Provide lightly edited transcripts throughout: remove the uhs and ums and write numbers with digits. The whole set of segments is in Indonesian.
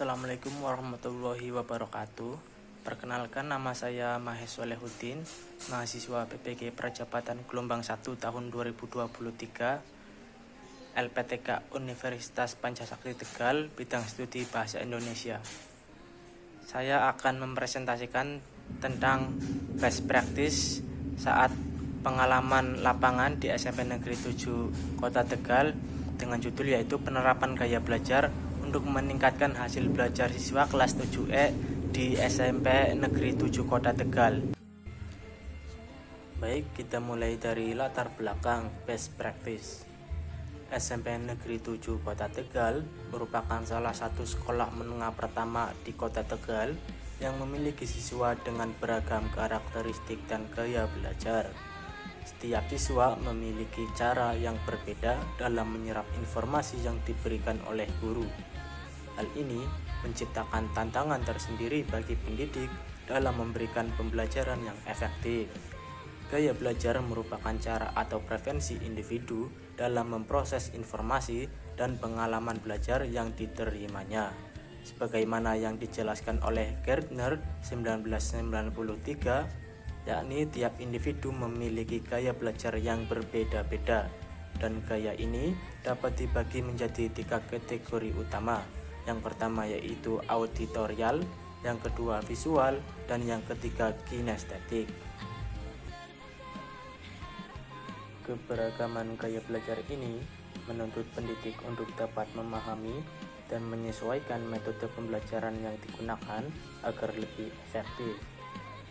Assalamualaikum warahmatullahi wabarakatuh. Perkenalkan, nama saya Mahes Solehuddin, mahasiswa PPG Percepatan gelombang 1 tahun 2023, LPTK Universitas Pancasakti Tegal, bidang studi Bahasa Indonesia. Saya akan mempresentasikan tentang best practice saat pengalaman lapangan di SMP Negeri 7 Kota Tegal dengan judul yaitu penerapan gaya belajar untuk meningkatkan hasil belajar siswa kelas 7E di SMP Negeri 7 Kota Tegal. Baik, kita mulai dari latar belakang best practice. SMP Negeri 7 Kota Tegal merupakan salah satu sekolah menengah pertama di Kota Tegal yang memiliki siswa dengan beragam karakteristik dan gaya belajar. Setiap siswa memiliki cara yang berbeda dalam menyerap informasi yang diberikan oleh guru. Hal ini menciptakan tantangan tersendiri bagi pendidik dalam memberikan pembelajaran yang efektif. Gaya belajar merupakan cara atau preferensi individu dalam memproses informasi dan pengalaman belajar yang diterimanya. Sebagaimana yang dijelaskan oleh Gardner 1993, yakni tiap individu memiliki gaya belajar yang berbeda-beda, dan gaya ini dapat dibagi menjadi 3 kategori utama. Yang pertama yaitu auditorial, yang kedua visual, dan yang ketiga kinestetik. Keberagaman gaya belajar ini menuntut pendidik untuk dapat memahami dan menyesuaikan metode pembelajaran yang digunakan agar lebih efektif.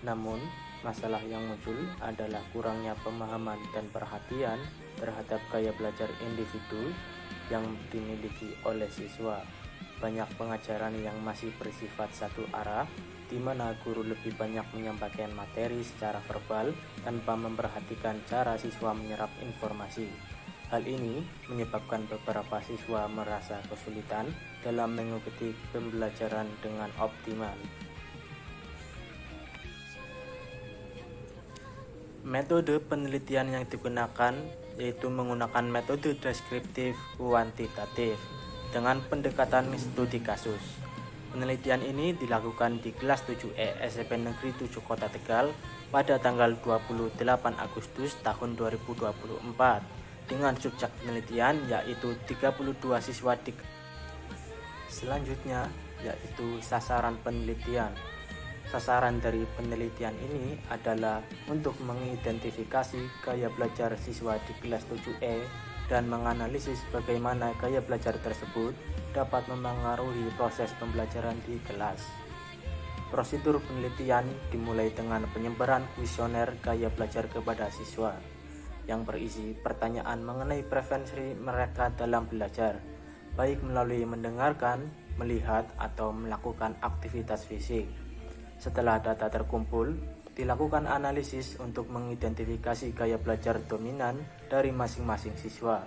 Namun, masalah yang muncul adalah kurangnya pemahaman dan perhatian terhadap gaya belajar individu yang dimiliki oleh siswa. Banyak pengajaran yang masih bersifat satu arah, di mana guru lebih banyak menyampaikan materi secara verbal tanpa memperhatikan cara siswa menyerap informasi. Hal ini menyebabkan beberapa siswa merasa kesulitan dalam mengikuti pembelajaran dengan optimal. Metode penelitian yang digunakan yaitu menggunakan metode deskriptif kuantitatif dengan pendekatan studi kasus. Penelitian ini dilakukan di kelas 7E SMP Negeri 7 Kota Tegal pada tanggal 28 Agustus tahun 2024 dengan subjek penelitian yaitu 32 siswa di. Selanjutnya yaitu sasaran penelitian. Sasaran dari penelitian ini adalah untuk mengidentifikasi gaya belajar siswa di kelas 7E dan menganalisis bagaimana gaya belajar tersebut dapat mempengaruhi proses pembelajaran di kelas. Prosedur penelitian dimulai dengan penyebaran kuesioner gaya belajar kepada siswa yang berisi pertanyaan mengenai preferensi mereka dalam belajar, baik melalui mendengarkan, melihat, atau melakukan aktivitas fisik. Setelah data terkumpul, dilakukan analisis untuk mengidentifikasi gaya belajar dominan dari masing-masing siswa.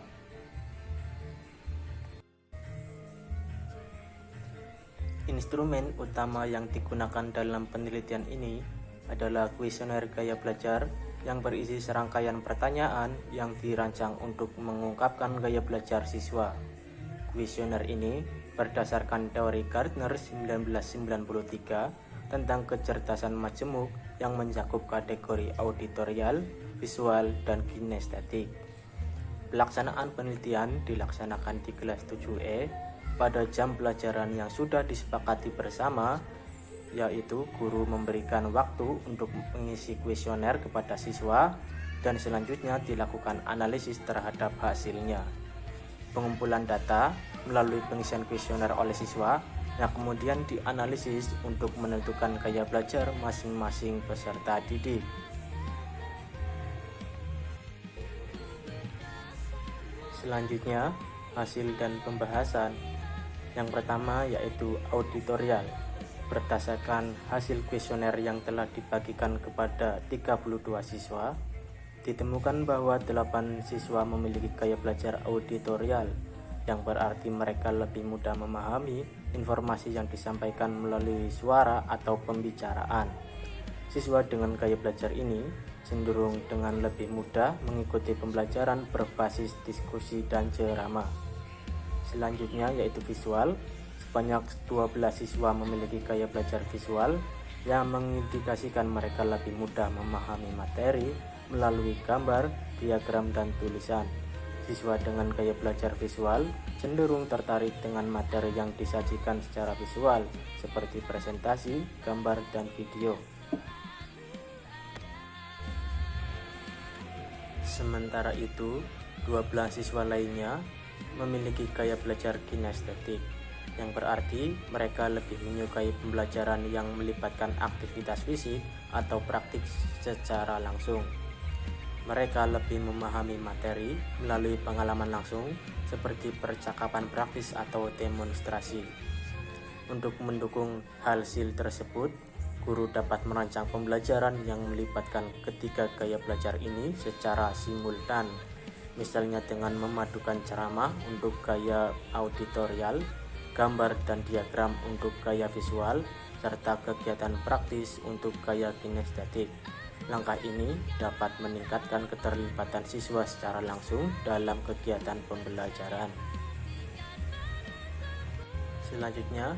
Instrumen utama yang digunakan dalam penelitian ini adalah kuesioner gaya belajar yang berisi serangkaian pertanyaan yang dirancang untuk mengungkapkan gaya belajar siswa. Kuesioner ini berdasarkan teori Gardner 1993 tentang kecerdasan majemuk yang mencakup kategori auditorial, visual, dan kinestetik. Pelaksanaan penelitian dilaksanakan di kelas 7E pada jam pelajaran yang sudah disepakati bersama, yaitu guru memberikan waktu untuk mengisi kuesioner kepada siswa dan selanjutnya dilakukan analisis terhadap hasilnya. Pengumpulan data melalui pengisian kuesioner oleh siswa yang kemudian dianalisis untuk menentukan gaya belajar masing-masing peserta didik. Selanjutnya, hasil dan pembahasan. Yang pertama yaitu auditorial. Berdasarkan hasil kuesioner yang telah dibagikan kepada 32 siswa, ditemukan bahwa 8 siswa memiliki gaya belajar auditorial, yang berarti mereka lebih mudah memahami informasi yang disampaikan melalui suara atau pembicaraan. Siswa dengan gaya belajar ini cenderung dengan lebih mudah mengikuti pembelajaran berbasis diskusi dan ceramah. Selanjutnya yaitu visual. Sebanyak 12 siswa memiliki gaya belajar visual yang mengindikasikan mereka lebih mudah memahami materi melalui gambar, diagram, dan tulisan. Siswa dengan gaya belajar visual cenderung tertarik dengan materi yang disajikan secara visual, seperti presentasi, gambar, dan video. Sementara itu, 12 siswa lainnya memiliki gaya belajar kinestetik, yang berarti mereka lebih menyukai pembelajaran yang melibatkan aktivitas fisik atau praktik secara langsung. Mereka lebih memahami materi melalui pengalaman langsung, seperti percakapan praktis atau demonstrasi. Untuk mendukung hasil tersebut, guru dapat merancang pembelajaran yang melibatkan ketiga gaya belajar ini secara simultan, misalnya dengan memadukan ceramah untuk gaya auditorial, gambar dan diagram untuk gaya visual, serta kegiatan praktis untuk gaya kinestetik. Langkah ini dapat meningkatkan keterlibatan siswa secara langsung dalam kegiatan pembelajaran. Selanjutnya,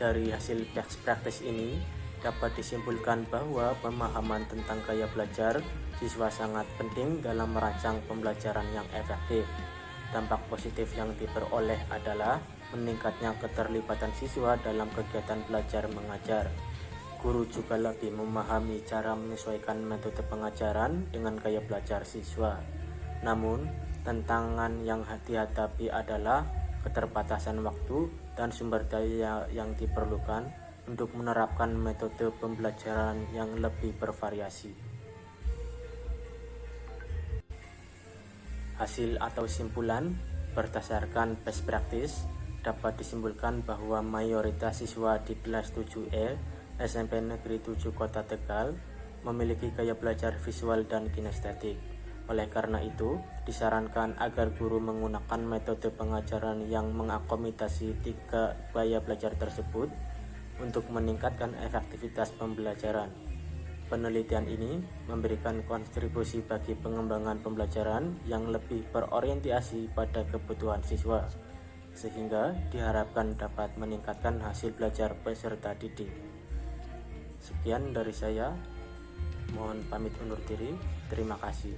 dari hasil best practice ini dapat disimpulkan bahwa pemahaman tentang gaya belajar siswa sangat penting dalam merancang pembelajaran yang efektif. Dampak positif yang diperoleh adalah meningkatnya keterlibatan siswa dalam kegiatan belajar mengajar. Guru juga lebih memahami cara menyesuaikan metode pengajaran dengan gaya belajar siswa. Namun, tantangan yang dihadapi adalah keterbatasan waktu dan sumber daya yang diperlukan untuk menerapkan metode pembelajaran yang lebih bervariasi. Hasil atau simpulan berdasarkan best practice dapat disimpulkan bahwa mayoritas siswa di kelas 7E SMP Negeri 7 Kota Tegal memiliki gaya belajar visual dan kinestetik. Oleh karena itu, disarankan agar guru menggunakan metode pengajaran yang mengakomodasi tiga gaya belajar tersebut untuk meningkatkan efektivitas pembelajaran. Penelitian ini memberikan kontribusi bagi pengembangan pembelajaran yang lebih berorientasi pada kebutuhan siswa, sehingga diharapkan dapat meningkatkan hasil belajar peserta didik. Sekian dari saya, mohon pamit undur diri. Terima kasih.